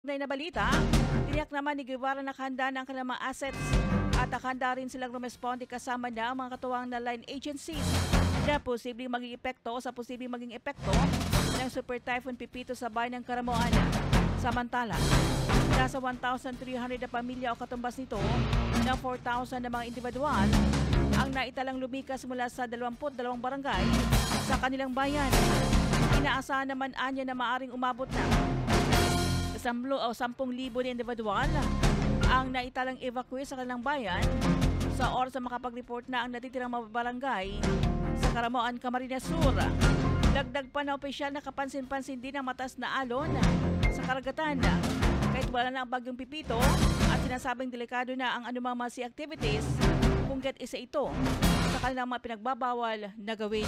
Na balita, tiniyak naman ni Guevara na handa ng kanilang mga assets at handa rin silang rumesponde kasama na ang mga katuwang na line agencies na posibleng maging epekto ng Super Typhoon Pipito sa bayan ng Caramoan. Samantala, nasa 1,300 na pamilya o katumbas nito na 4,000 na mga individual ang naitalang lumikas mula sa 22 barangay sa kanilang bayan. Inaasahan naman anya na maaring umabot na 10,000 na individual ang naitalang evacuate sa kanilang bayan sa oras na makapag-report na ang natitirang mga barangay sa Caramoan, Camarines Sur. Dagdag pa na opisyal na kapansin-pansin din ang mataas na alon sa karagatan kahit wala na ang bagyong Pipito at sinasabing delikado na ang anumang mga sea activities kung get isa ito sa kanilang mga pinagbabawal na gawin.